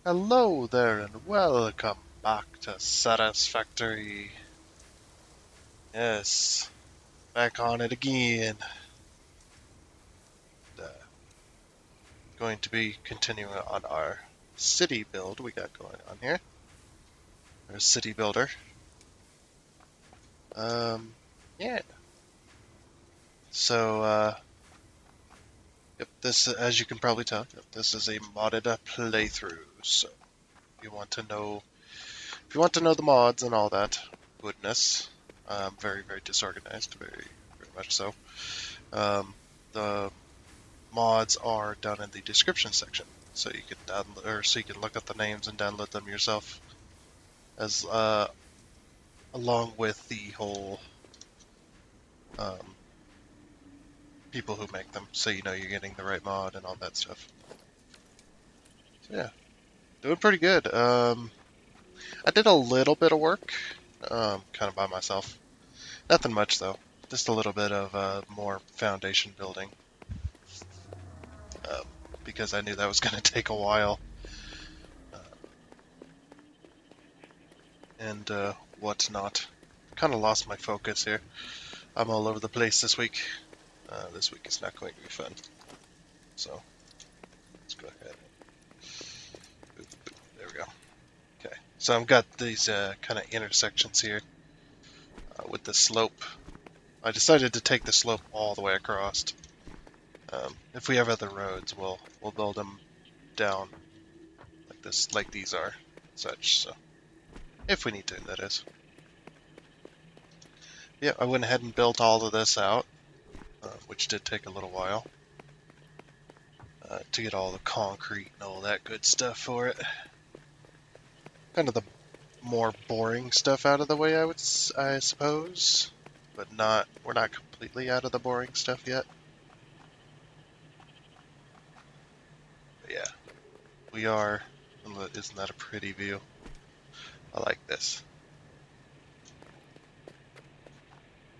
Hello there and welcome back to Satisfactory. Yes, back on it again. Uh, Going to be continuing on our city build we got going on here. Our city builder. Yeah. So, yep, this, as you can probably tell, yep, this is a modded playthrough. So, if you want to know, the mods and all that goodness, very, very disorganized, very, very much so. The mods are down in the description section, so you can download, or so you can look up the names and download them yourself, as along with the whole um, people who make them, so you know you're getting the right mod and all that stuff. So yeah, doing pretty good. I did a little bit of work, kind of by myself. Nothing much though. Just a little bit of more foundation building, um, because I knew that was going to take a while. Uh, and whatnot. Kind of lost my focus here. I'm all over the place this week. This week is not going to be fun. So let's go ahead. There we go. Okay. So I've got these kind of intersections here with the slope. I decided to take the slope all the way across. If we have other roads, we'll build them down like this, like these are, such. So if we need to, that is. Yeah, I went ahead and built all of this out, which did take a little while to get all the concrete and all that good stuff for it. Kind of the more boring stuff out of the way, I suppose, but not. We're not completely out of the boring stuff yet. But yeah, we are. Isn't that a pretty view? I like this.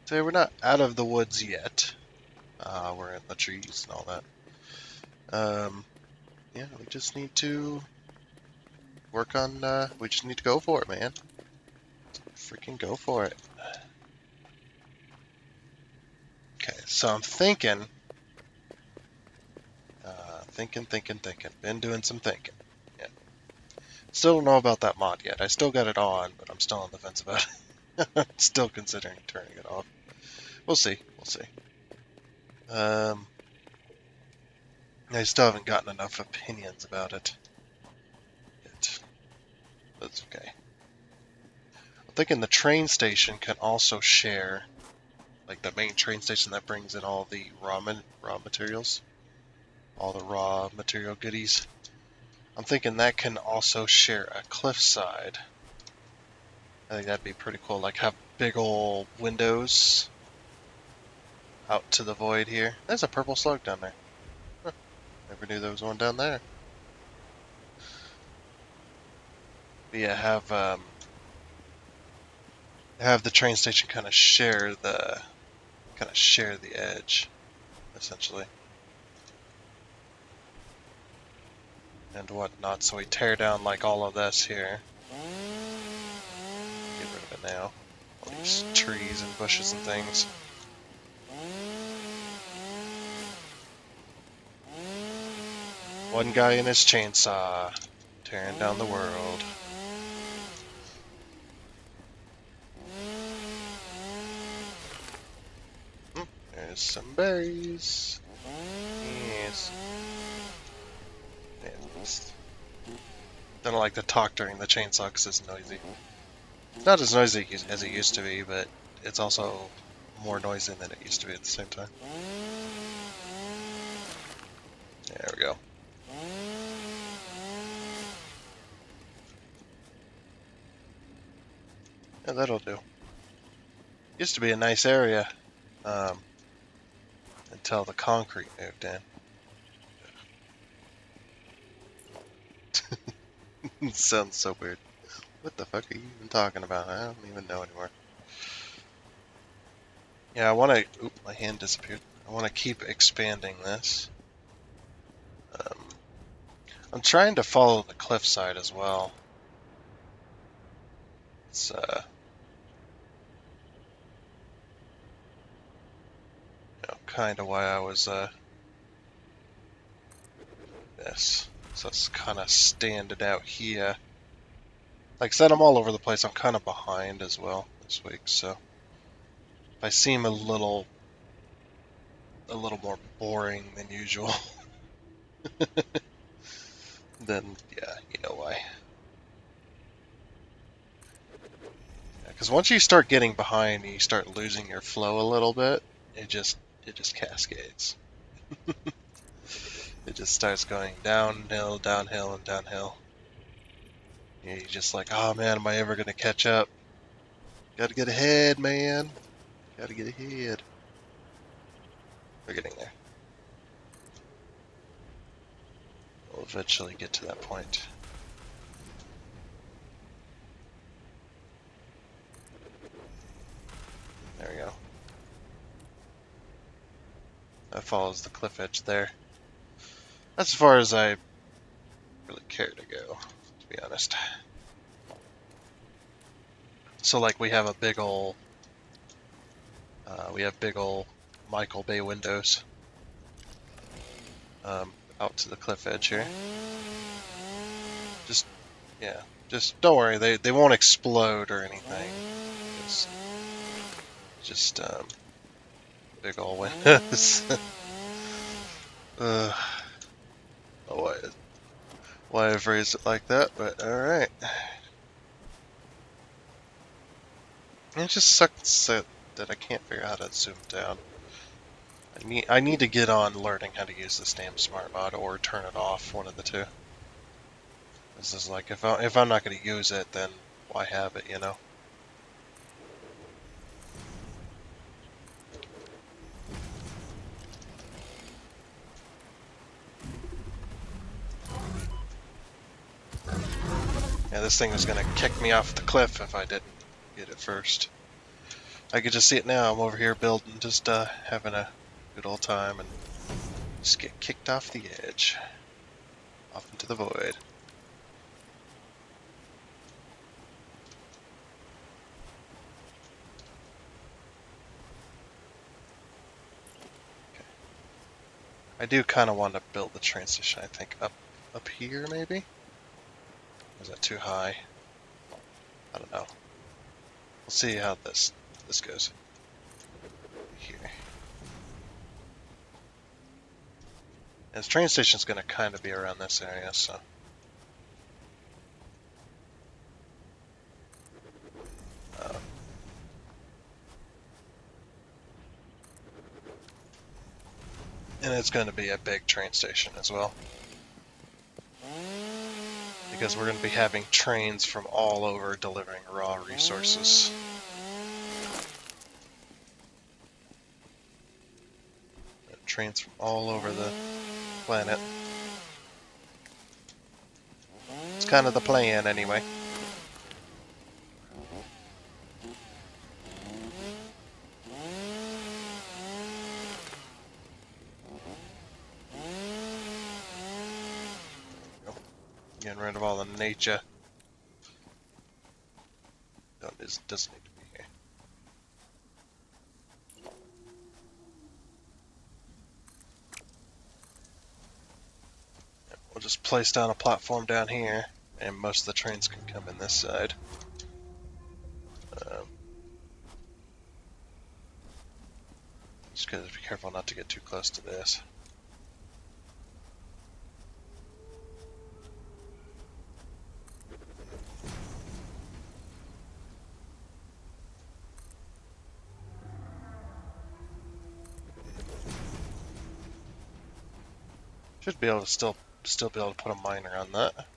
So we're not out of the woods yet. We're in the trees and all that. Yeah, we just need to work on. We just need to go for it, man. Freaking go for it. Okay, so I'm thinking. Thinking. Been doing some thinking. Yeah. Still don't know about that mod yet. I still got it on, but I'm still on the fence about it. Still considering turning it off. We'll see. We'll see. Um, I still haven't gotten enough opinions about it yet. That's okay. I'm thinking the train station can also share, like the main train station that brings in all the raw materials, all the raw material goodies. I'm thinking that can also share a cliffside. I think that'd be pretty cool. Like have big old windows out to the void here. There's a purple slug down there. Huh, never knew there was one down there. But yeah, have the train station kind of share the edge, essentially, and whatnot. So we tear down like all of this here. Get rid of it now. All these trees and bushes and things. One guy in his chainsaw, tearing down the world. There's some berries. Yes. Yeah, don't like to talk during the chainsaw because it's noisy. It's not as noisy as it used to be, but it's also more noisy than it used to be at the same time. There we go. Yeah, that'll do. Used to be a nice area um, until the concrete moved in. It sounds so weird. What the fuck are you even talking about? I don't even know anymore. Yeah, I want to. Oop, my hand disappeared. I want to keep expanding this. Um, I'm trying to follow the cliffside as well. It's kind of why I was this. So it's kind of standing out here. Like I said, I'm all over the place. I'm kind of behind as well this week, so if I seem a little more boring than usual, then yeah, you know why. Because once you start getting behind and you start losing your flow a little bit, it just cascades. It just starts going downhill, downhill, and downhill. You're just like, oh man, am I ever gonna catch up? Gotta get ahead, man. Gotta get ahead. We're getting there. We'll eventually get to that point. There we go. That follows the cliff edge there. That's as far as I really care to go, to be honest. So like we have a big ol' Michael Bay windows out to the cliff edge here. Just don't worry, they won't explode or anything. Just big ol' windows. uh, why I phrased it like that, but alright. It just sucks that I can't figure out how to zoom down. I need to get on learning how to use this damn smart mod or turn it off, one of the two. This is like, if I'm not going to use it, then why have it, you know? Yeah, this thing was going to kick me off the cliff if I didn't get it first. I could just see it now. I'm over here building, just having a good old time, and just get kicked off the edge. Off into the void. I do kind of want to build the train station, I think, up here, maybe? Or is that too high? I don't know. We'll see how this goes. Here. And this train station's going to kind of be around this area, so... and it's going to be a big train station as well. Because we're going to be having trains from all over delivering raw resources. Trains from all over the planet. It's kind of the plan, anyway. Getting rid of all the nature. It doesn't need to be here. We'll just place down a platform down here, and most of the trains can come in this side. Just gotta be careful not to get too close to this. Should be able to still be able to put a miner on that.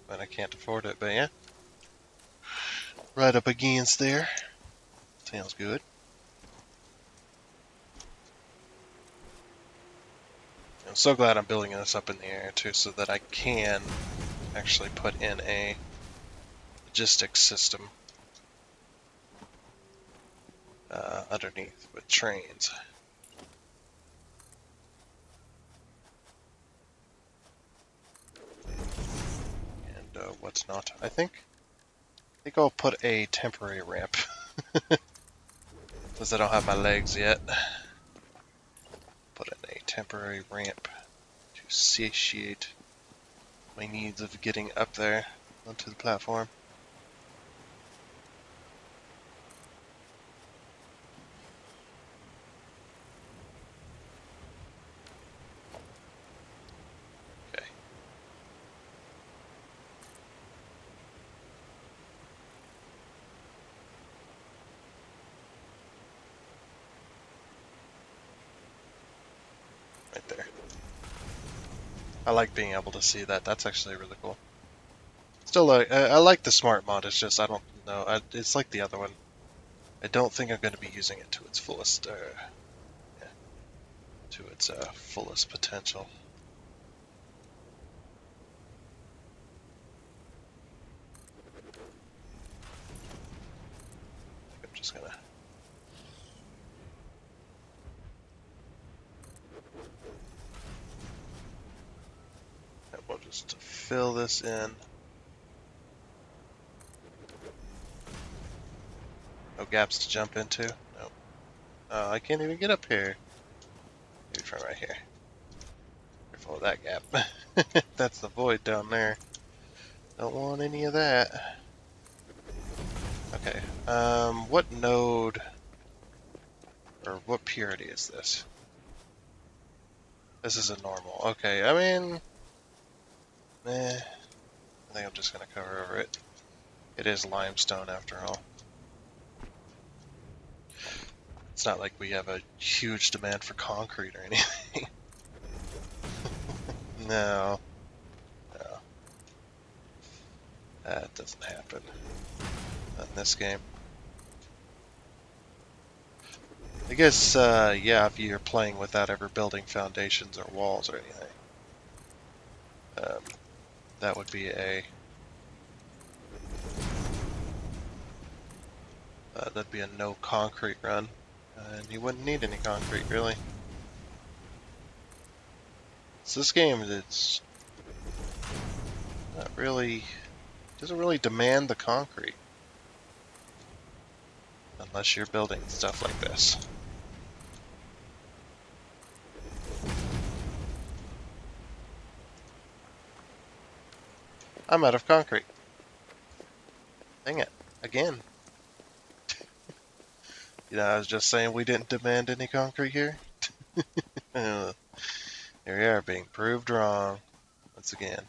But I can't afford it, but yeah. Right up against there. Sounds good. I'm so glad I'm building this up in the air too, so that I can actually put in a logistics system underneath with trains. it's not. I think I'll put a temporary ramp. Since I don't have my legs yet. Put in a temporary ramp to satiate my needs of getting up there onto the platform. Okay. Right there. I like being able to see that. That's actually really cool. Still, I like the smart mod. It's just I don't know. It's like the other one. I don't think I'm going to be using it to its fullest, yeah, to its fullest potential. I'm just gonna. We'll just fill this in. No gaps to jump into. Nope. I can't even get up here. Maybe from right here. Careful of that gap. That's the void down there. Don't want any of that. Okay. What node or what purity is this? This is a normal. Okay, I mean, I think I'm just gonna cover over it. It is limestone after all. It's not like we have a huge demand for concrete or anything. No. No. That doesn't happen. Not in this game. I guess, yeah, if you're playing without ever building foundations or walls or anything, that would be that'd be a no concrete run, and you wouldn't need any concrete really. So this game, it's not really, doesn't really demand the concrete, unless you're building stuff like this. I'm out of concrete. Dang it, again. You know, I was just saying we didn't demand any concrete here. Here we are, being proved wrong once again.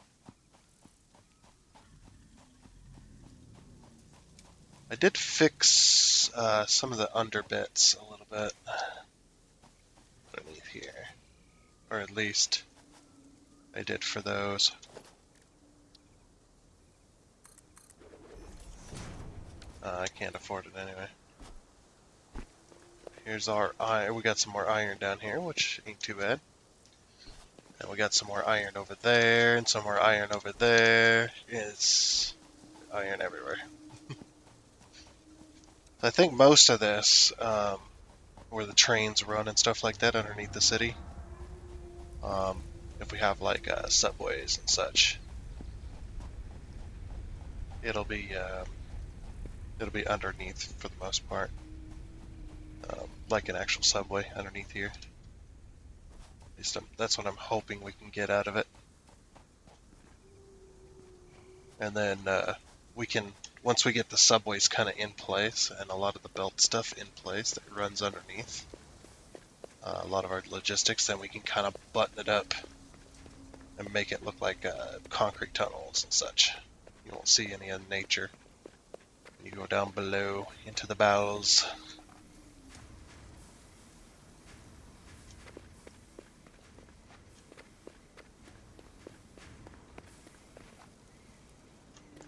I did fix some of the underbits a little bit underneath here, or at least I did for those. I can't afford it anyway. Here's our iron. We got some more iron down here, which ain't too bad. And we got some more iron over there, and some more iron over there. It's iron everywhere. I think most of this, where the trains run and stuff like that underneath the city, if we have like subways and such, it'll be underneath for the most part, like an actual subway underneath here. At least that's what I'm hoping we can get out of it. And then we can, once we get the subways kind of in place and a lot of the belt stuff in place that runs underneath, a lot of our logistics, then we can kind of button it up and make it look like concrete tunnels and such. You won't see any of nature when you go down below into the bowels.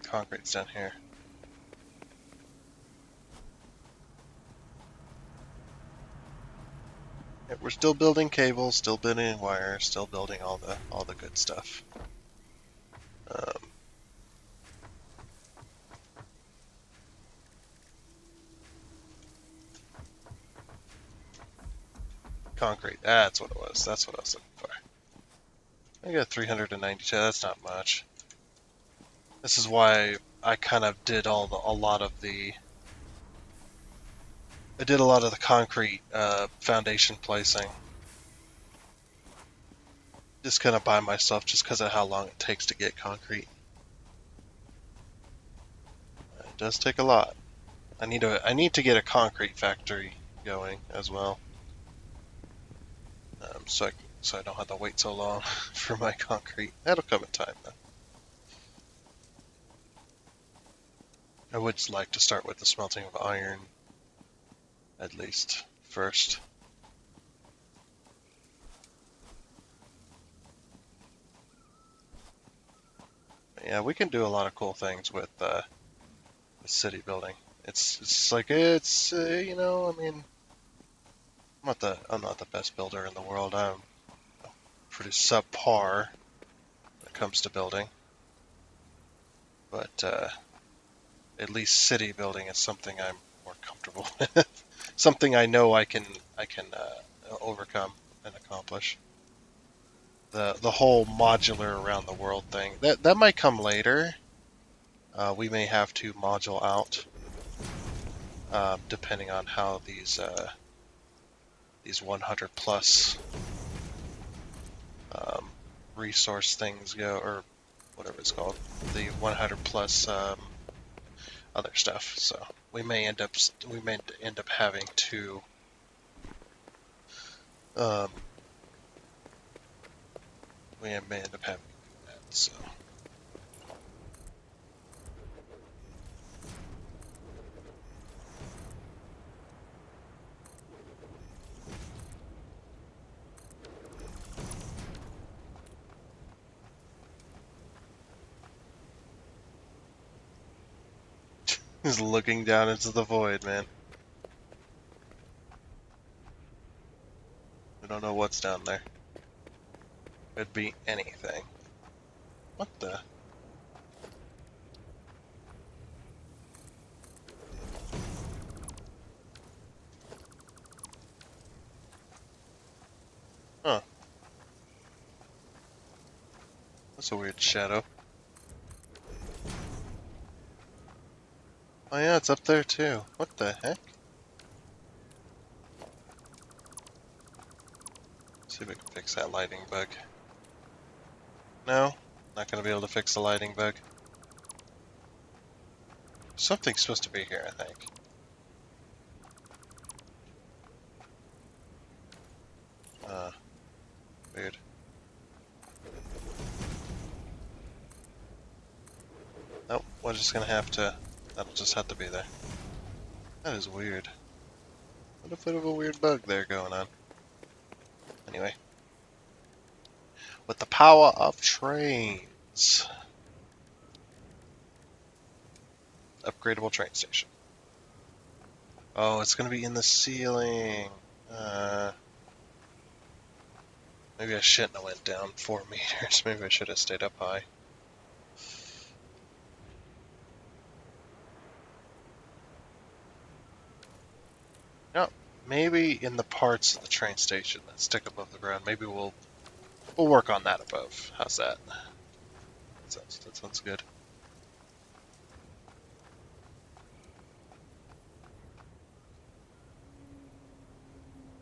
Concrete's down here. Yeah, we're still building cables, still building wires, still building all the good stuff. Concrete, that's what it was. That's what I was looking for. I got 392, that's not much. This is why I kind of did a lot of the concrete foundation placing, just kind of by myself, just because of how long it takes to get concrete. It does take a lot. I need to get a concrete factory going as well, so I don't have to wait so long for my concrete. That'll come in time though. I would like to start with the smelting of iron, at least first. Yeah, we can do a lot of cool things with city building. You know, I mean, I'm not the best builder in the world. I'm pretty subpar when it comes to building, but at least city building is something I'm more comfortable with. Something I know I can overcome and accomplish. The whole modular around the world thing that might come later. We may have to module out, depending on how these 100 plus um, resource things go, or whatever it's called, the 100 plus other stuff. So we may end up having to um, we may end up having to do that. So just looking down into the void, man. We don't know what's down there. Could be anything. What the? Huh? That's a weird shadow. Oh yeah, it's up there too. What the heck? See if we can fix that lighting bug. No, not gonna be able to fix the lighting bug. Something's supposed to be here, I think. Uh, Weird. Nope, we're just gonna have to. That'll just have to be there. That is weird. What a bit of a weird bug there going on. Anyway, with the power of trains. Upgradable train station. Oh, it's gonna be in the ceiling. Maybe I shouldn't have went down 4 meters. Maybe I should have stayed up high. No, maybe in the parts of the train station that stick above the ground, maybe we'll work on that above. How's that? That sounds good.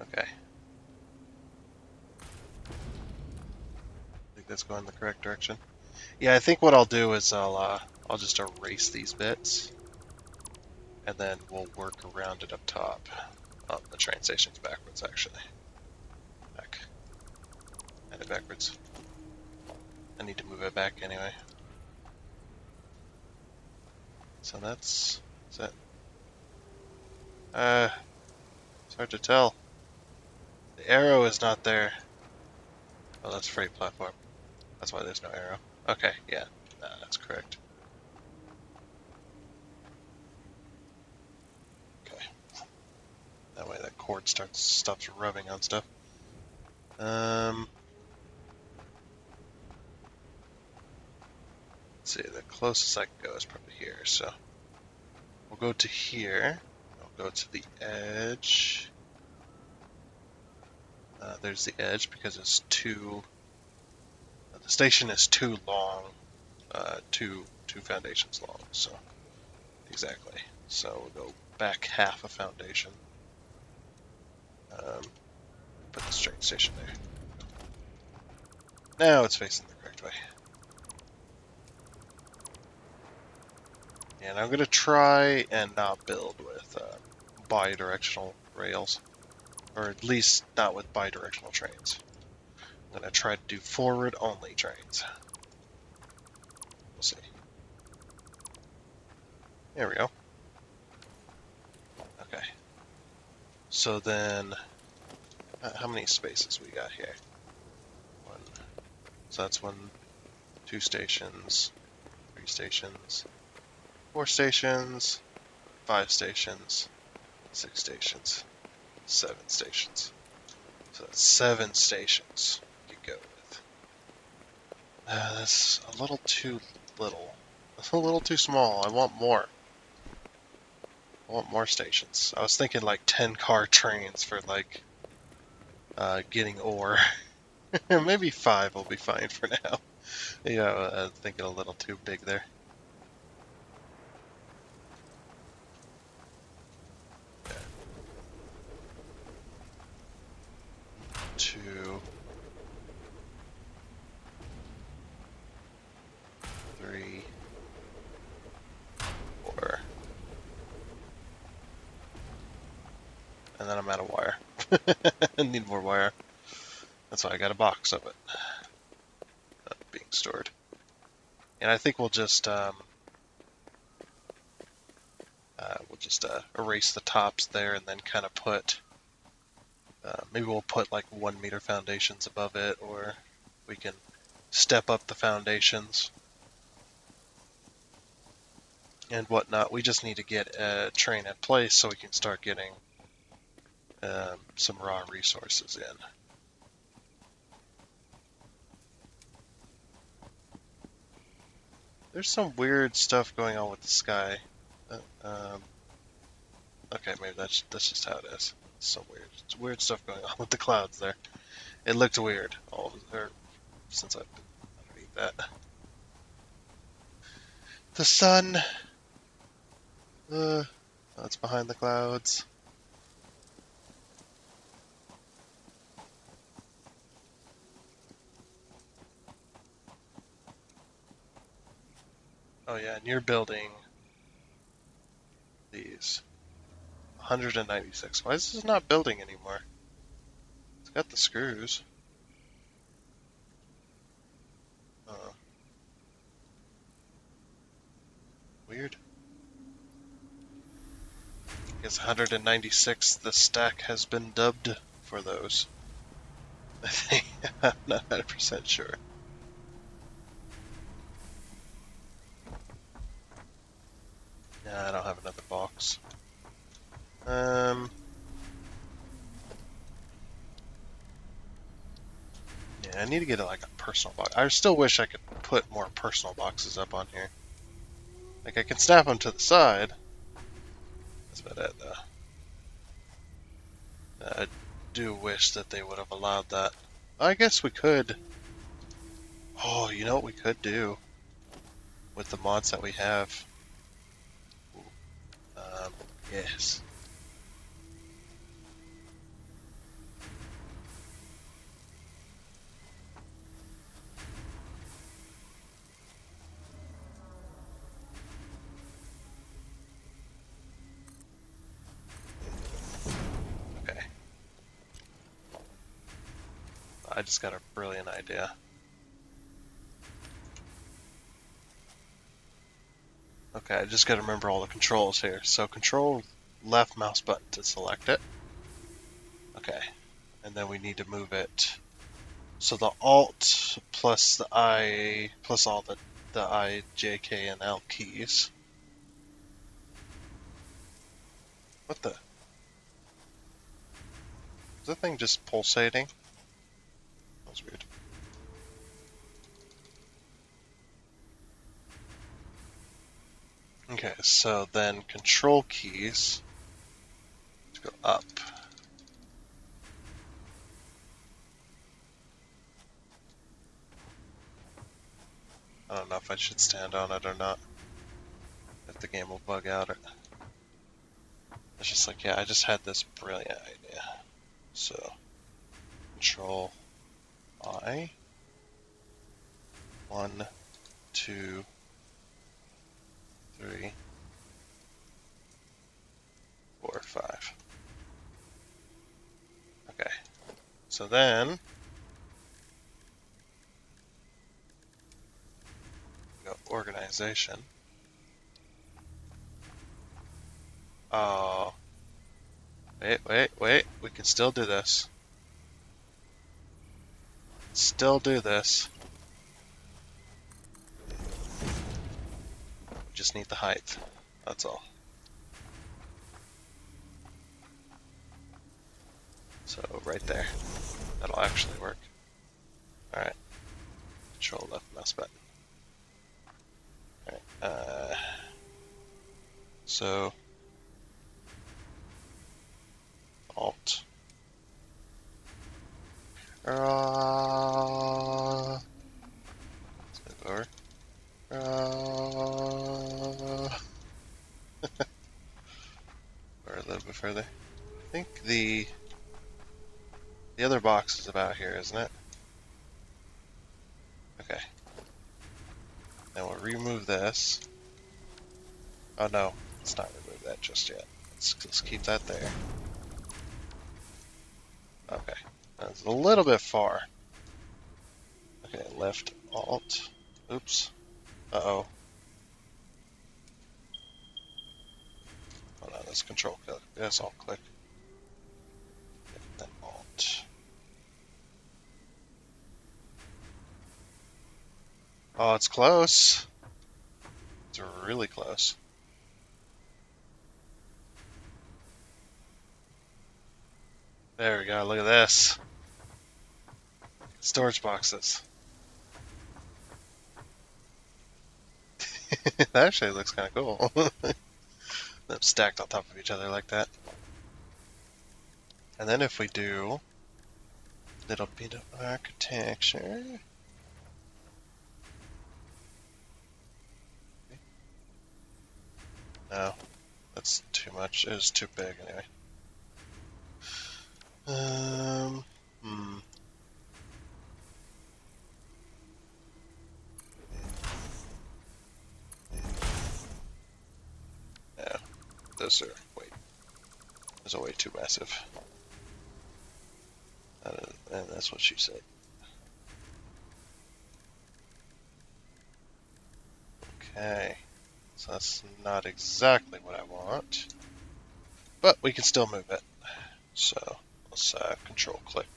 Okay. I think that's going the correct direction. Yeah, I think what I'll do is I'll just erase these bits, and then we'll work around it up top. Oh, the train station's backwards, actually. Back. And it backwards. I need to move it back anyway. So that's... Is that... It's hard to tell. The arrow is not there. Oh, that's freight platform. That's why there's no arrow. Okay, yeah. That's correct. Okay. That way that cord stops rubbing on stuff. Let's see, the closest I can go is probably here, so we'll go to here. I'll go to the edge. There's the edge because it's too... the station is too long, too 2 foundations long, so exactly. So we'll go back half a foundation. Put the train station there. Now it's facing the correct way. And I'm going to try and not build with bi-directional rails, or at least not with bi-directional trains. I'm going to try to do forward-only trains. We'll see. There we go. Okay. So then, how many spaces we got here? 1. So that's 1, 2 stations, 3 stations, 4 stations, 5 stations, 6 stations, 7 stations. So that's 7 stations you could go with. That's a little too little. That's a little too small. I want more. I want more stations. I was thinking like 10-car trains for like getting ore. Maybe 5 will be fine for now. Yeah, I'm thinking a little too big there. Okay. 2, 3, 4. And then I'm out of wire. I need more wire. That's why I got a box of it being stored. And I think we'll just erase the tops there and then kind of put, maybe we'll put like 1-meter foundations above it, or we can step up the foundations and whatnot. We just need to get a train in place so we can start getting some raw resources in. There's some weird stuff going on with the sky. Okay, maybe that's just how it is. Some weird stuff going on with the clouds there. It looked weird since I've been underneath that. The sun. It's behind the clouds. Oh yeah, and you're building these. 196. Why is this not building anymore? It's got the screws. Weird. I guess 196, the stack has been dubbed for those. I think. I'm not 100% sure. Yeah, I don't have another box. Yeah, I need to get like a personal box. I still wish I could put more personal boxes up on here. Like I can snap them to the side. That's about it though. I do wish that they would have allowed that. I guess we could. Oh, you know what we could do with the mods that we have? Yes. Okay. I just got a brilliant idea. Okay, I just got to remember all the controls here. So control left mouse button to select it. Okay. And then we need to move it. So the Alt plus the I plus all the I, J, K, and L keys. What the? Is that thing just pulsating? That was weird. Okay, so then control keys to go up. I don't know if I should stand on it or not. If the game will bug out. It's just like, yeah, I just had this brilliant idea. So, Control I. 1, 2, 3, 4, 5. Okay. So then go organization. Oh. Wait. We can still do this. Still do this. We just need the height. That's all. So right there. That'll actually work. Alright. Control left mouse button. Alright. So Alt. Let's move over. Or a little bit further. I think the other box is about here, isn't it? Okay. Then we'll remove this. Oh no, let's not remove that just yet. Let's keep that there. Okay. That's a little bit far. Okay, left Alt. Oops. Uh-oh. Oh no, that's Control click. Yes, Alt click. Then Alt. Oh, it's close. It's really close. There we go, look at this. Storage boxes. That actually looks kind of cool. Them stacked on top of each other like that. And then if we do a little bit of architecture. No, that's too much. It is too big anyway. Yeah, those are way too massive. And that's what she said. Okay, so that's not exactly what I want, but we can still move it. So let's Control click.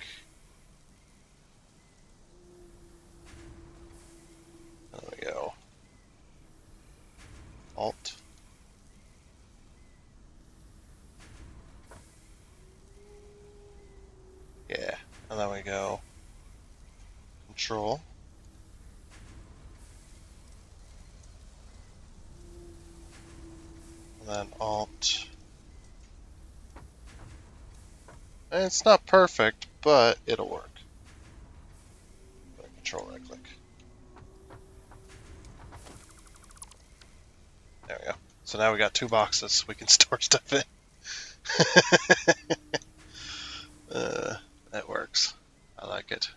There we go. Alt. Yeah, and then we go Control. And then Alt. And it's not perfect, but it'll work. Control right click. There we go. So now we got 2 boxes we can store stuff in. That works. I like it.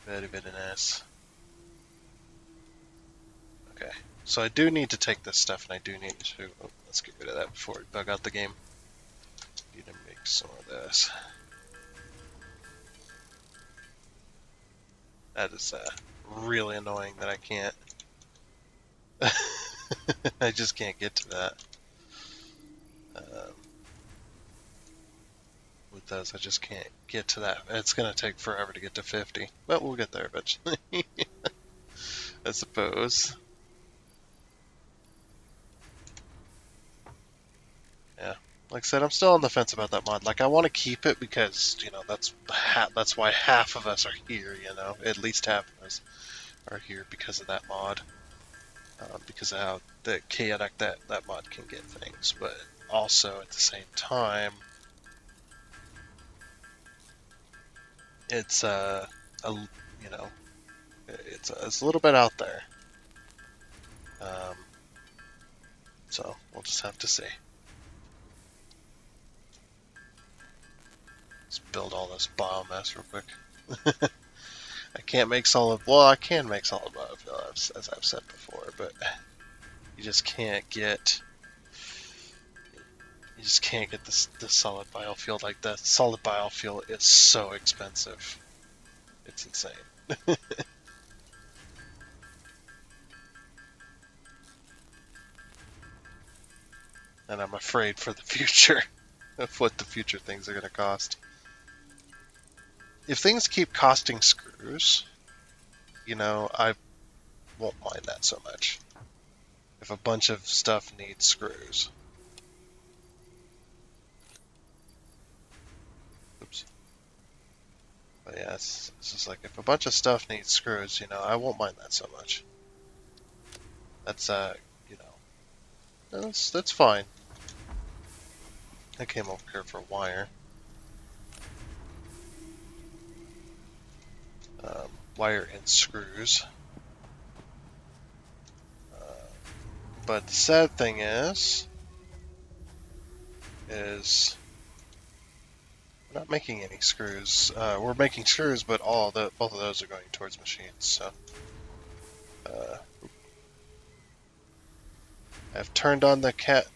Very, very nice. Okay, so I do need to take this stuff, and I do need to... Oh, let's get rid of that before we bug out the game. Need to make some of this. That is really annoying that I can't... I just can't get to that. With those, I just can't get to that. It's going to take forever to get to 50, but we'll get there eventually. I suppose. Yeah, like I said, I'm still on the fence about that mod. Like, I want to keep it because, you know, that's why half of us are here, you know? At least half of us are here because of that mod. Because of how chaotic that mod can get things. But also, at the same time, it's you know, it's a little bit out there. So we'll just have to see. Let's build all this biomass real quick. I can't make solid. Well, I can make solid biofuel, as I've said before, but you just can't get. You just can't get this solid biofuel like that. Solid biofuel is so expensive. It's insane. And I'm afraid for the future of what the future things are going to cost. If things keep costing screws, I won't mind that so much. If a bunch of stuff needs screws. Oops. But yeah, it's just like if a bunch of stuff needs screws, I won't mind that so much. That's that's fine. I came over here for wire. Wire and screws. But the sad thing is we're not making any screws. We're making screws, but both of those are going towards machines. So I've turned on the cat.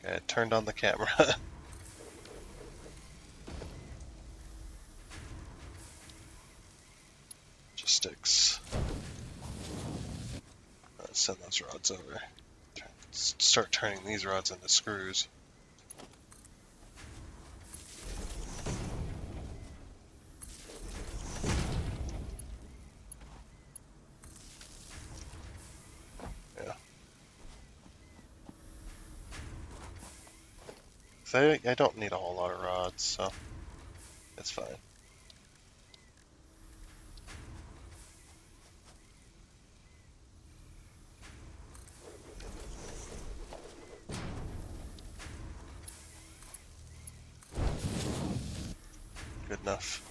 I turned on the camera. Logistics. Let's send those rods over. Start turning these rods into screws. Yeah. So I don't need a whole lot of rods, so it's fine. Good enough.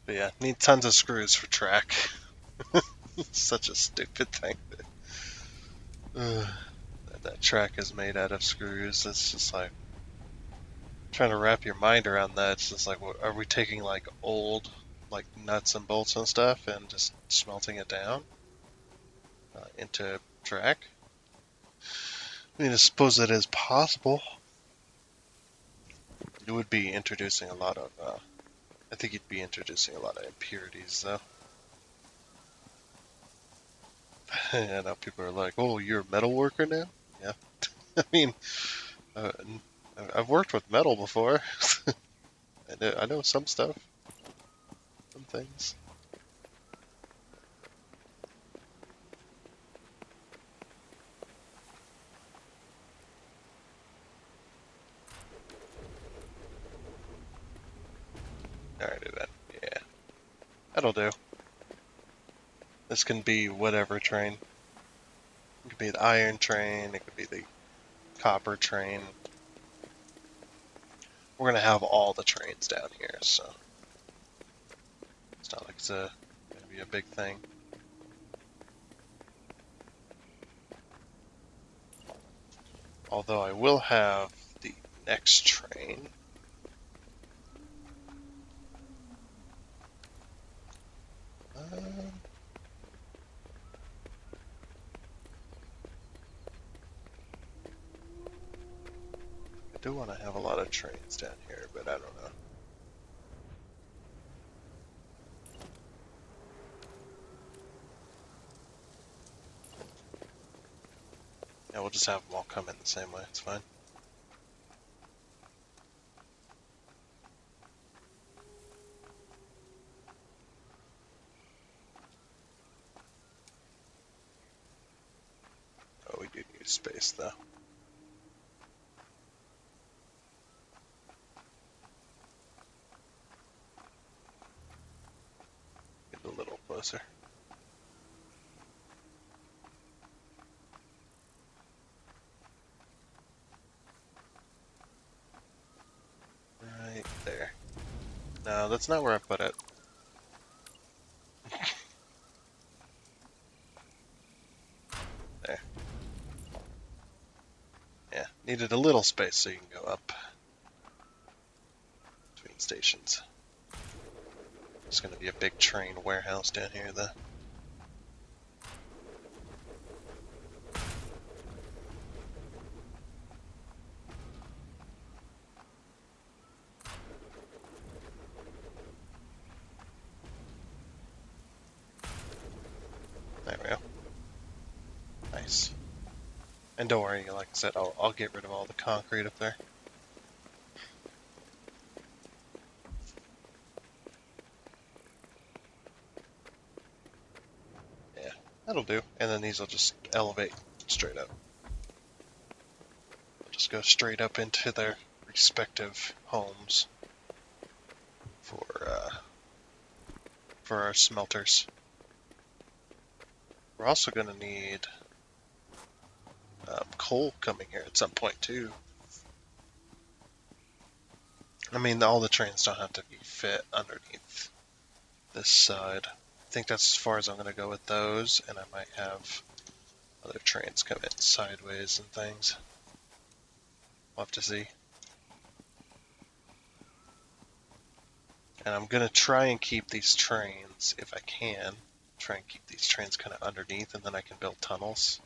But yeah, need tons of screws for track. Such a stupid thing. That track is made out of screws. It's just like trying to wrap your mind around that. It's just like, are we taking like old like nuts and bolts and stuff and just smelting it down into track? I mean, I suppose that is possible. It would be introducing a lot of. I think you'd be introducing a lot of impurities, though. And now people are like, "Oh, you're a metal worker now?" Yeah. I mean, uh, I've worked with metal before. I know some stuff, some things. Alright, then. Yeah, that'll do. This can be whatever train. It could be the iron train. It could be the copper train. We're gonna have all the trains down here, so it's not like it's gonna be a big thing. Although I will have the next train. I do want to have a lot of trains down here, but I don't know. Yeah, we'll just have them all come in the same way. It's fine. Oh, we do need space, though. Get a little closer. No, that's not where I put it. There. Yeah, needed a little space so you can go up between stations. There's going to be a big train warehouse down here, though. There we go. Nice. And don't worry, like I said, I'll get rid of all the concrete up there. Yeah, that'll do. And then these will just elevate straight up. They'll just go straight up into their respective homes for our smelters. We're also going to need coal coming here at some point too. I mean, all the trains don't have to be fit underneath this side. I think that's as far as I'm going to go with those, and I might have other trains come in sideways and things. We'll have to see. And I'm going to try and keep these trains, if I can, try and keep these trains kind of underneath, and then I can build tunnels.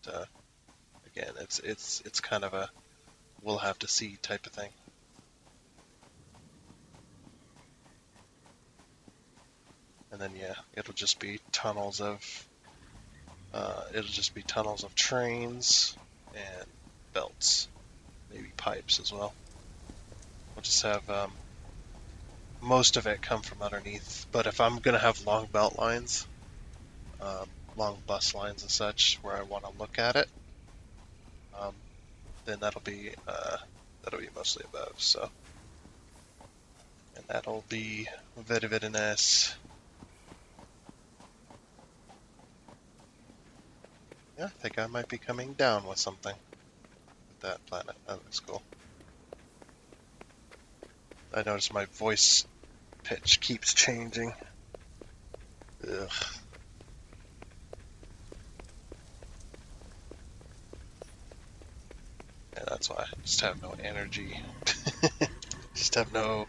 But again, it's kind of a we'll have to see type of thing. And then yeah, it'll just be tunnels of trains and belts, maybe pipes as well. We'll just have most of it come from underneath. But if I'm gonna have long belt lines, long bus lines and such, where I want to look at it, then that'll be mostly above. So, and that'll be very nice. Yeah, I think I might be coming down with something with that planet. That looks cool. I notice my voice pitch keeps changing. Ugh. Yeah, that's why I just have no energy. Just have no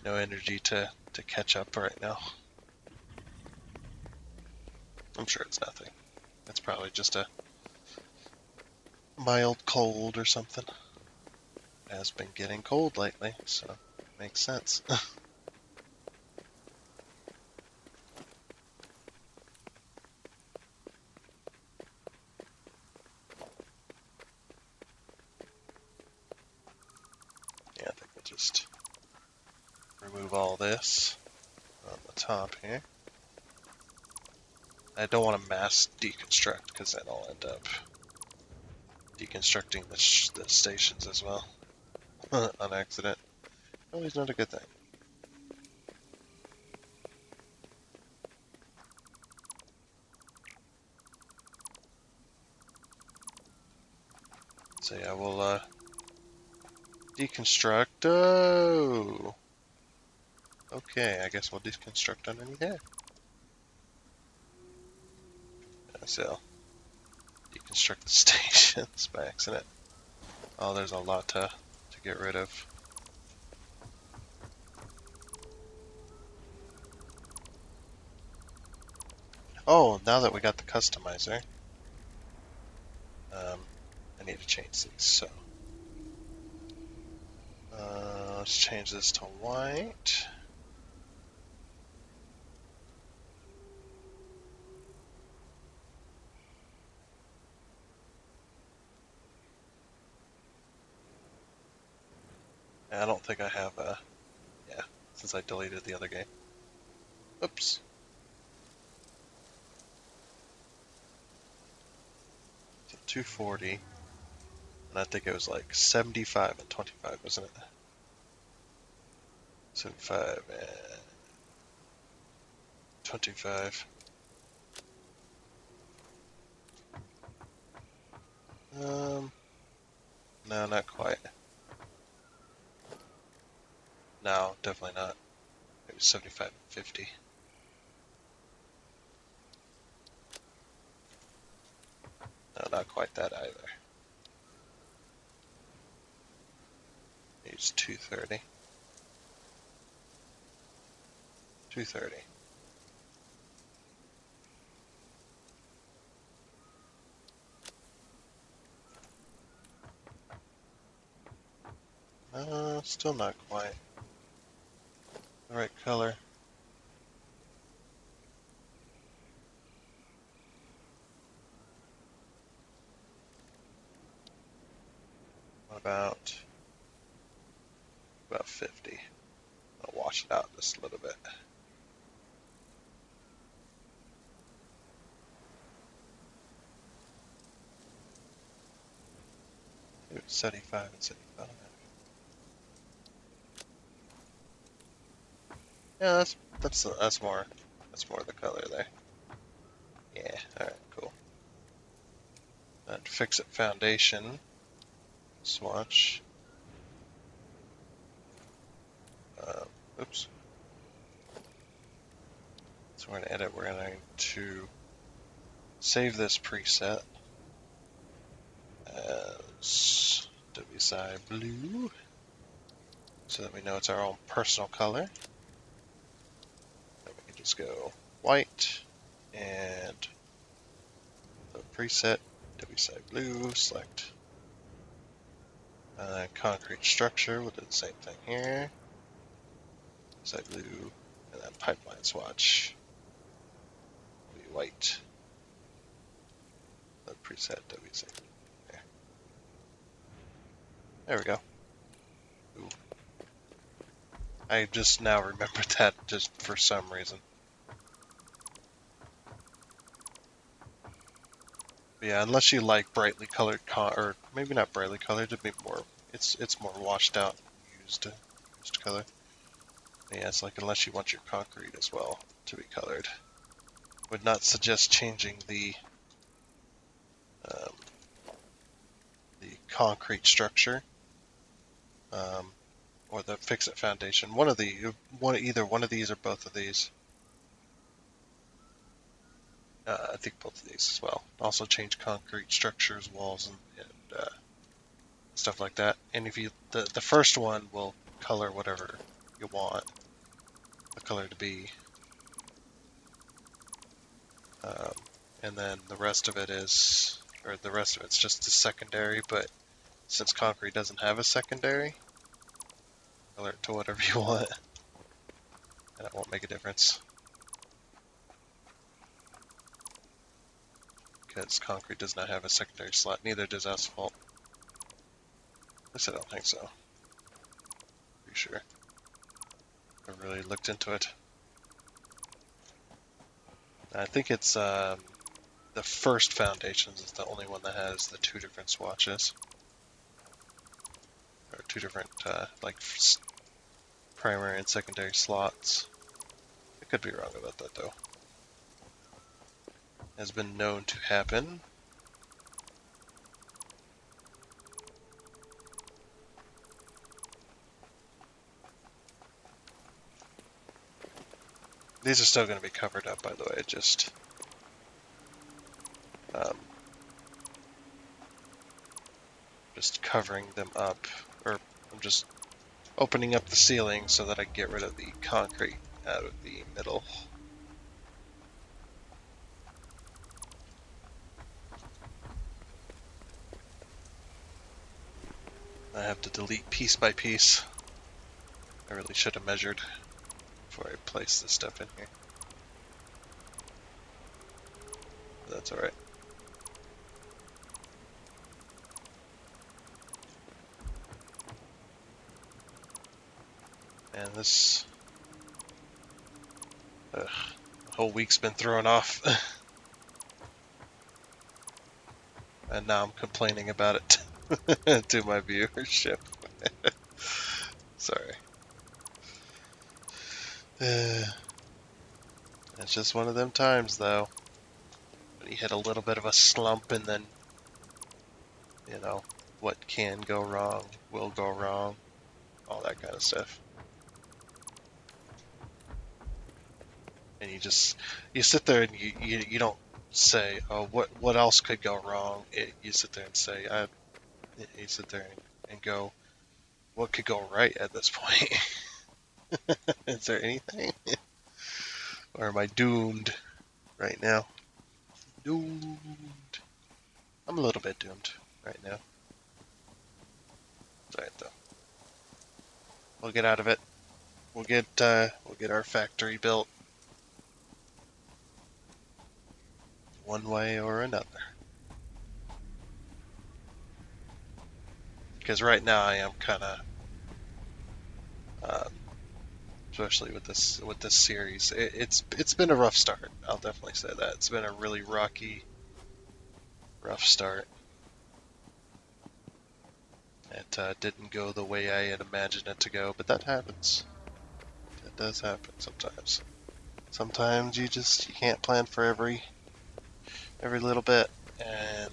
energy to catch up right now. I'm sure it's nothing. It's probably just a mild cold or something. It has been getting cold lately, so it makes sense. Yeah, I think we'll just remove all this on the top here. I don't want to mass deconstruct because then I'll end up deconstructing the stations as well on accident. Always not a good thing. So yeah, we'll deconstruct. Oh, okay. I guess we'll deconstruct underneath here. So deconstruct the stations by accident. Oh, there's a lot to get rid of. Oh, now that we got the customizer, I need to change these. So let's change this to white. I don't think I have a, yeah, since I deleted the other game. Oops. So 240, and I think it was like 75 and 25, wasn't it? 75 and 25. No, not quite. No, definitely not. Maybe 75 and 50. No, not quite that either. Use 230. 230. Still not quite the right color. What about 50? I'll wash it out just a little bit. Do 75 and 75. Yeah, that's more the color there. Yeah, alright, cool. And fix it foundation. Swatch. Oops. So we're going to edit, we're going to save this preset as WSI blue so that we know it's our own personal color. And we can just go white and the preset WSI blue, select concrete structure, we'll do the same thing here. WSI blue and then pipeline swatch will be white. The preset WSI blue. There we go. Ooh. I just now remembered that just for some reason. But yeah, unless you like brightly colored, or maybe not brightly colored, it'd be more. It's more washed out, used color. But yeah, it's like unless you want your concrete as well to be colored, would not suggest changing the concrete structure. Or the fix-it foundation. Either one of these or both of these. I think both of these as well. Also change concrete structures, walls, and stuff like that. And if the first one will color whatever you want the color to be, and then the rest of it's just a secondary. But since concrete doesn't have a secondary, color it to whatever you want, and it won't make a difference. Because concrete does not have a secondary slot, neither does asphalt. At least I don't think so. Pretty sure. I really looked into it. I think it's the first foundations is the only one that has the two different swatches. Or two different, like, primary and secondary slots. I could be wrong about that, though. Has been known to happen. These are still going to be covered up, by the way, just covering them up, or I'm just opening up the ceiling so that I get rid of the concrete out of the middle. I have to delete piece by piece. I really should have measured before I place this stuff in here. But that's alright. And this whole week's been thrown off. And now I'm complaining about it to my viewership. Sorry. It's just one of them times, though, when you hit a little bit of a slump and then, you know, what can go wrong will go wrong, all that kind of stuff. and you sit there and you don't say, oh, what else could go wrong. You sit there and say, you sit there and go, what could go right at this point? Is there anything, or am I doomed right now? Doomed. I'm a little bit doomed right now. It's alright though. We'll get out of it. We'll get our factory built one way or another. Because right now I am kind of, um, especially with this series, it's been a rough start. I'll definitely say that it's been a really rough start. It didn't go the way I had imagined it to go, but that happens. That does happen sometimes. Sometimes you can't plan for every little bit, and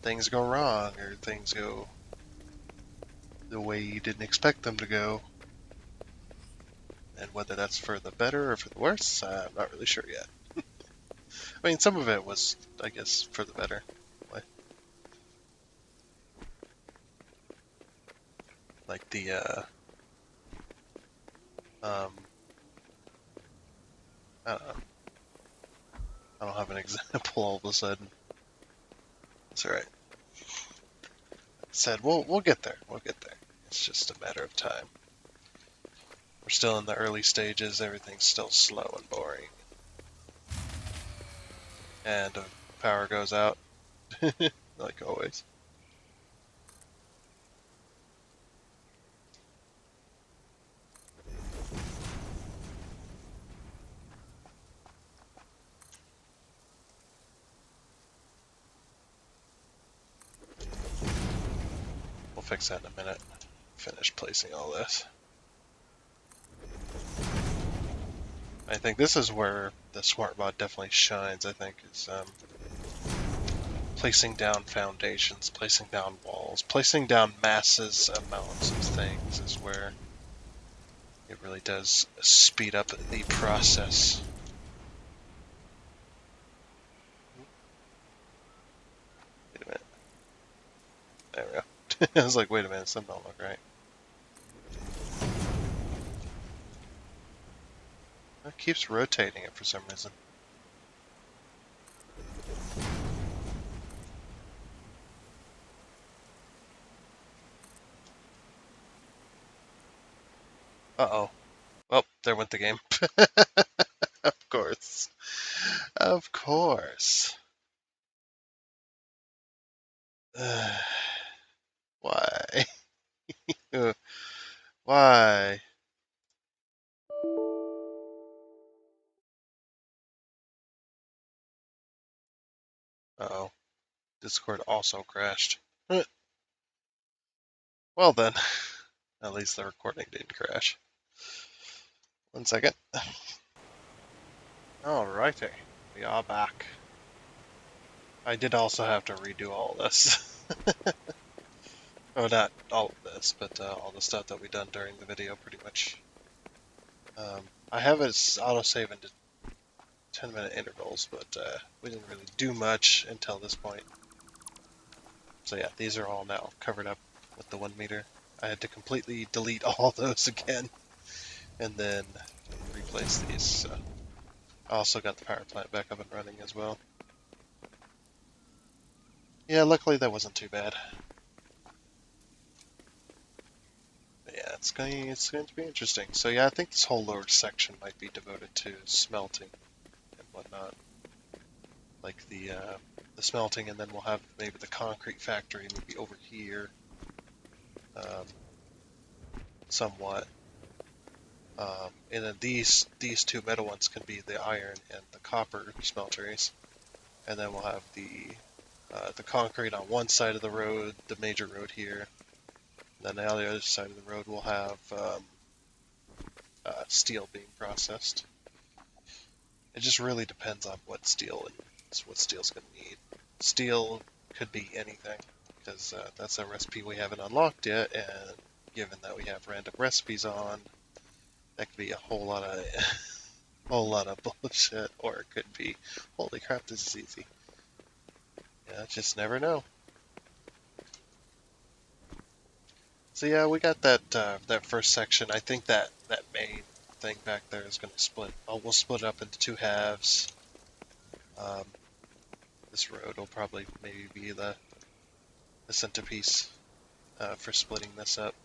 things go wrong or things go the way you didn't expect them to go. And whether that's for the better or for the worse, I'm not really sure yet. I mean, some of it was, I guess, for the better. Like the, um, I don't know. I don't have an example all of a sudden. It's alright. Said, we'll get there. We'll get there. It's just a matter of time. We're still in the early stages. Everything's still slow and boring. And power goes out, like always. We'll fix that in a minute. Finish placing all this. I think this is where the SmartBot definitely shines, I think, is placing down foundations, placing down walls, placing down masses, amounts of things is where it really does speed up the process. Wait a minute. There we go. I was like, wait a minute, something don't look right. It keeps rotating it for some reason. Uh-oh. Well, there went the game. Of course. Of course. Why? Why? Uh-oh. Discord also crashed. Well then, at least the recording didn't crash. 1 second. Alrighty, we are back. I did also have to redo all this. Oh, not all of this, but all the stuff that we done during the video, pretty much. I have it autosave into 10-minute intervals, but we didn't really do much until this point. So yeah, these are all now covered up with the 1 meter. I had to completely delete all those again, and then replace these. So I also got the power plant back up and running as well. Yeah, luckily that wasn't too bad. But yeah, it's going to be interesting. So yeah, I think this whole lower section might be devoted to smelting and whatnot, like the smelting, and then we'll have maybe the concrete factory maybe over here, somewhat. And then these two metal ones can be the iron and the copper smelteries, and then we'll have the concrete on one side of the road, the major road here. And then on the other side of the road, we'll have steel being processed. It just really depends on what steel's going to need. Steel could be anything, because that's a recipe we haven't unlocked yet, and given that we have random recipes on, that could be a whole lot of whole lot of bullshit, or it could be, holy crap, this is easy. Yeah, just never know. So yeah, we got that first section. I think that main thing back there is going to split. Oh, we'll split it up into two halves. Um, this road will probably maybe be the centerpiece for splitting this up,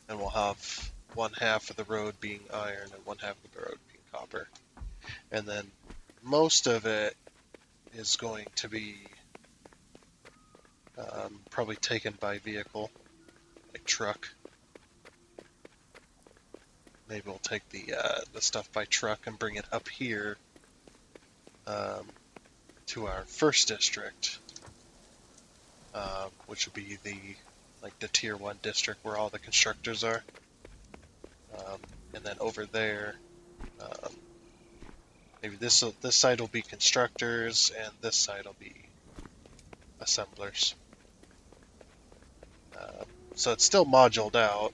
and we'll have one half of the road being iron and one half of the road being copper, and then most of it is going to be probably taken by vehicle, like truck. Maybe we'll take the stuff by truck and bring it up here um, to our first district, which would be the tier 1 district where all the constructors are. And then over there, um, maybe this side will be constructors, and this side will be assemblers. So it's still moduled out,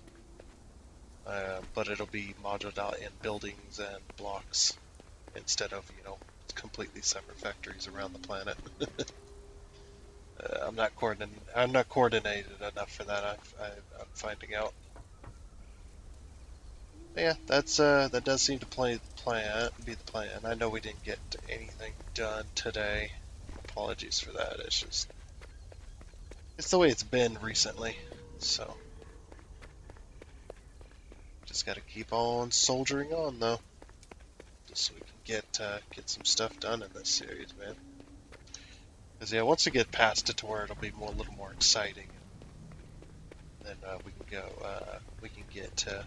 but it'll be moduled out in buildings and blocks instead of, completely separate factories around the planet. I'm not coordinated enough for that. I'm finding out. But yeah, that does seem to be the plan. I know we didn't get anything done today. Apologies for that. It's the way it's been recently. So just got to keep on soldiering on though, just so we can get some stuff done in this series, man. Because yeah, once we get past it to where it'll be a little more exciting, then we can get to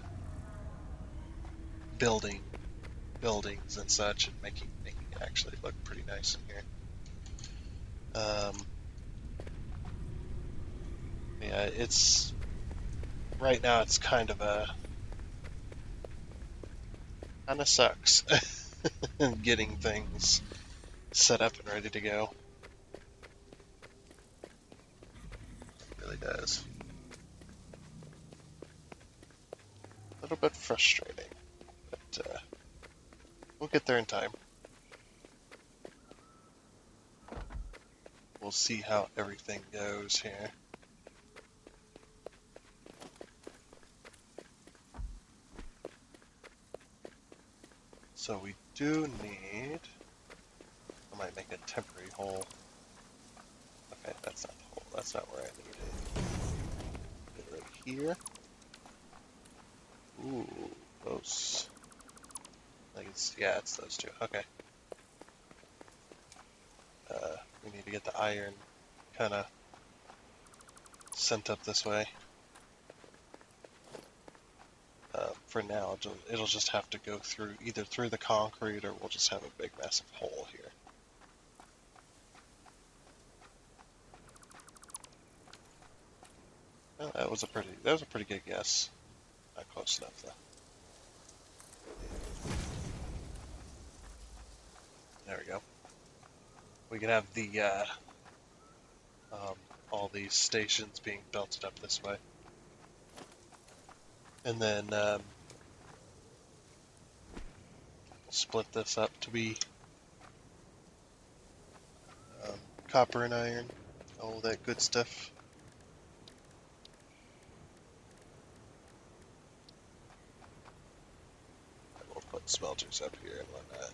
building buildings and such, and making it actually look pretty nice in here. Yeah, it's right now. It's kind of sucks getting things set up and ready to go. It really does. A little bit frustrating, but we'll get there in time. We'll see how everything goes here. So we do need. I might make a temporary hole. Okay, that's not the hole. That's not where I need it. Get it right here. Ooh, those. It's those two. Okay. We need to get the iron kind of sent up this way. For now, it'll just have to go through either through the concrete, or we'll just have a big massive hole here. Well, that was a pretty good guess. Not close enough though. There we go. We can have all these stations being belted up this way, and then we'll split this up to be copper and iron, all that good stuff. And we'll put smelters up here and whatnot.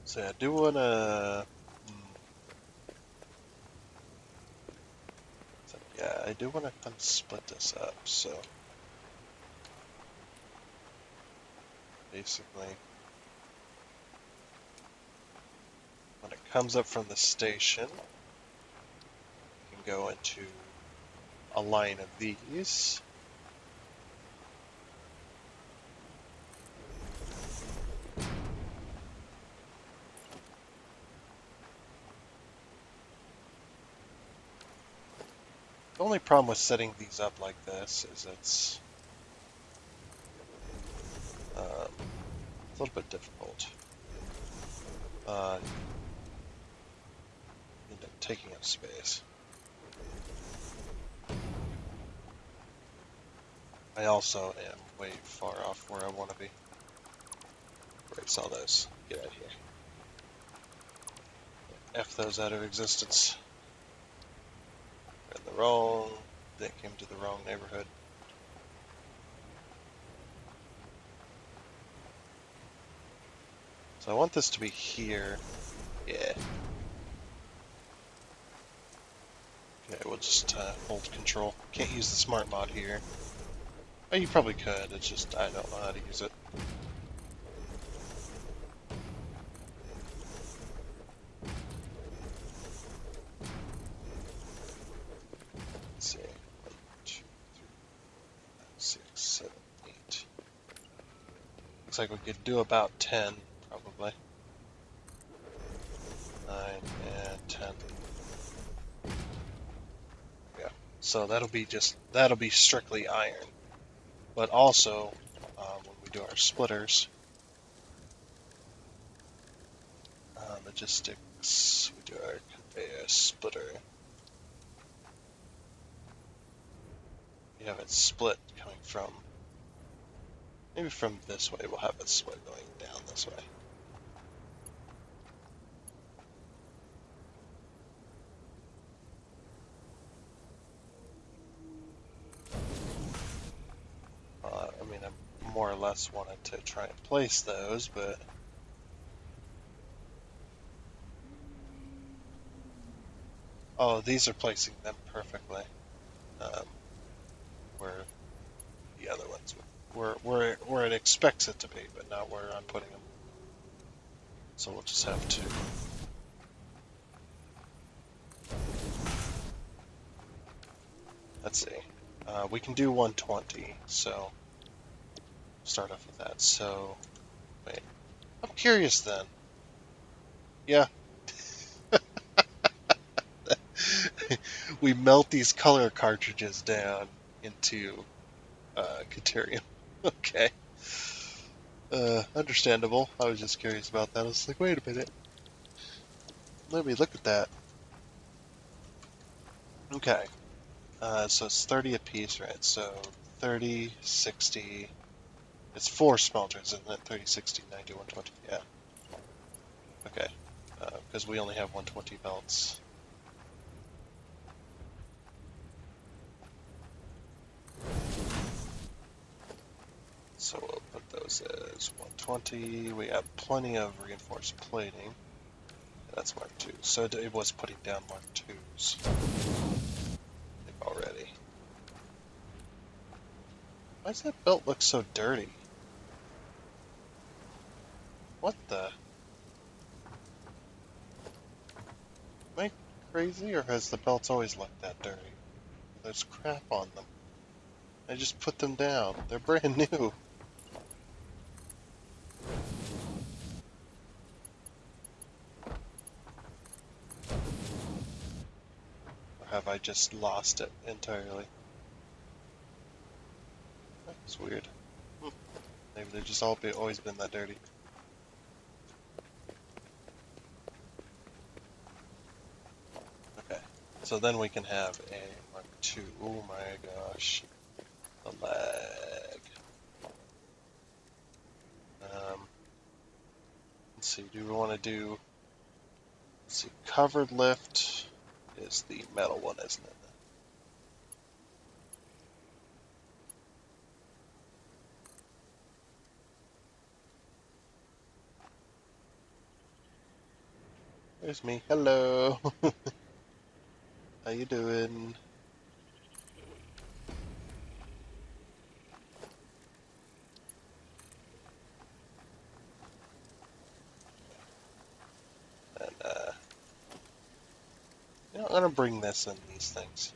So I do want to. Yeah, I do want to kind of split this up. So basically, when it comes up from the station, you can go into a line of these. The only problem with setting these up like this is it's a little bit difficult. End up taking up space. I also am way far off where I want to be. Erase all those. Get out of here. F those out of existence. We're in the wrong. They came to the wrong neighborhood. So I want this to be here. Yeah. Okay, we'll just hold control. Can't use the smart mod here. Oh, you probably could. It's just I don't know how to use it. Let's see. 1, 2, 3, 6, 7, 8. Looks like we could do about 10, probably. 9 and 10. Yeah. So that'll be strictly iron. But also, when we do our splitters, logistics, we do our conveyor splitter. We have it split coming from, maybe from this way, we'll have it split going down this way. I mean, I more or less wanted to try and place those, but oh, these are placing them perfectly. Where the other ones where it expects it to be, but not where I'm putting them. So we'll just have to. Let's see. We can do 120, so start off with that. So, wait. I'm curious then. Yeah. We melt these color cartridges down into Caterium. Okay. Understandable. I was just curious about that. I was like, wait a minute. Let me look at that. Okay. So it's 30 a piece, right? So 30, 60. It's 4 smelters, isn't it? 30, 60, 90, 120. Yeah. Okay. Because we only have 120 belts. So we'll put those as 120. We have plenty of reinforced plating. That's Mark 2. So it was putting down Mark 2s already. Why does that belt look so dirty? What the? Am I crazy, or has the belts always looked that dirty? There's crap on them. I just put them down. They're brand new. Or have I just lost it entirely? That's weird. Maybe they've just always been that dirty. Okay. So then we can have a Mark II. Oh my gosh. The lag. Let's see, do we want to do... Let's see, covered lift is the metal one, isn't it? There's me. Hello. How you doing? And I'm gonna bring this in these things.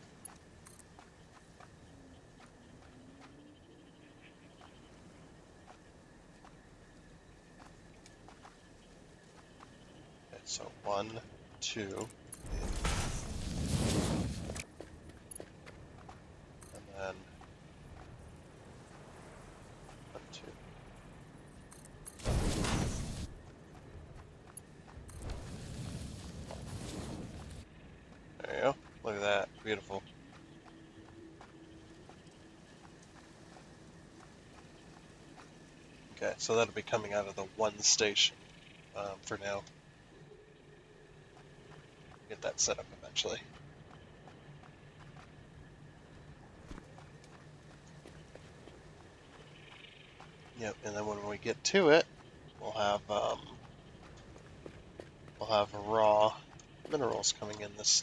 Okay, so 1, 2, and then 1, 2. There you go. Look at that. Beautiful. Okay, so that'll be coming out of the one station for now. Get that set up eventually. Yep, and then when we get to it, we'll have raw minerals coming in this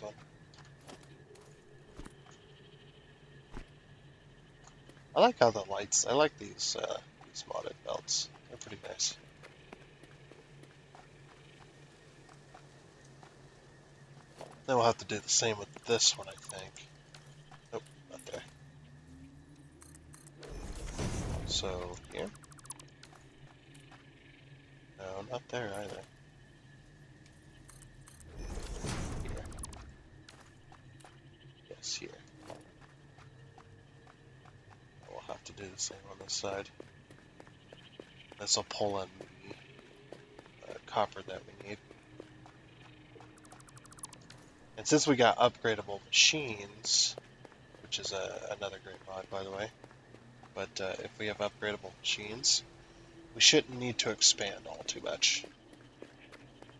one. I like how the lights. I like these modded belts. They're pretty nice. Then we'll have to do the same with this one, I think. Nope, not there. So here. No, not there either. Here. Yes, here. We'll have to do the same on this side. This will pull in the copper that we need. And since we got upgradable machines, which is another great mod, by the way, but if we have upgradable machines, we shouldn't need to expand all too much.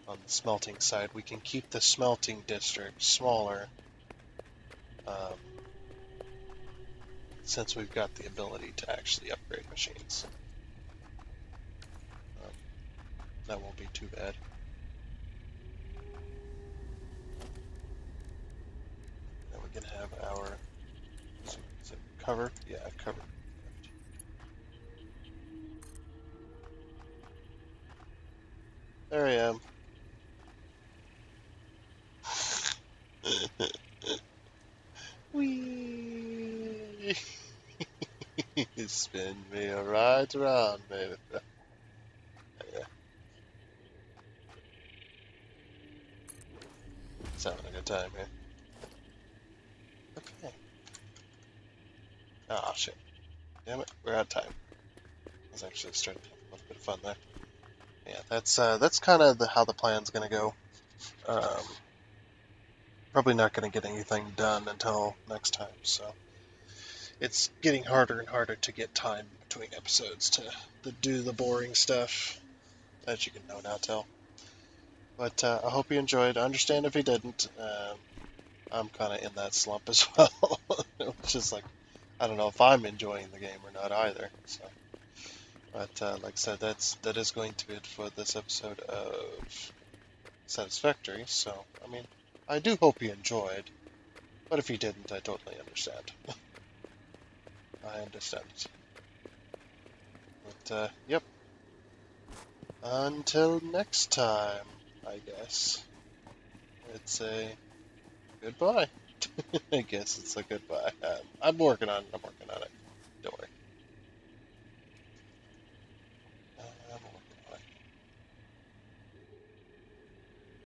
On the smelting side, we can keep the smelting district smaller since we've got the ability to actually upgrade machines. That won't be too bad. Then we can have our is it cover? Yeah, cover. There I am. Whee! Spin me right around, baby. Yeah. Sounding like a good time here. Okay. Ah, shit. Damn it, we're out of time. I was actually starting to have a little bit of fun there. Yeah, that's kind of how the plan's gonna go. Probably not gonna get anything done until next time, so it's getting harder and harder to get time between episodes to do the boring stuff, as you can no doubt tell. But I hope you enjoyed. I understand if you didn't. I'm kind of in that slump as well. It's just like, I don't know if I'm enjoying the game or not either. So, but like I said, that is going to be it for this episode of Satisfactory. So, I mean, I do hope you enjoyed. But if you didn't, I totally understand. I understand. But yep. Until next time, I guess. It's a goodbye. I guess it's a goodbye. I'm working on it.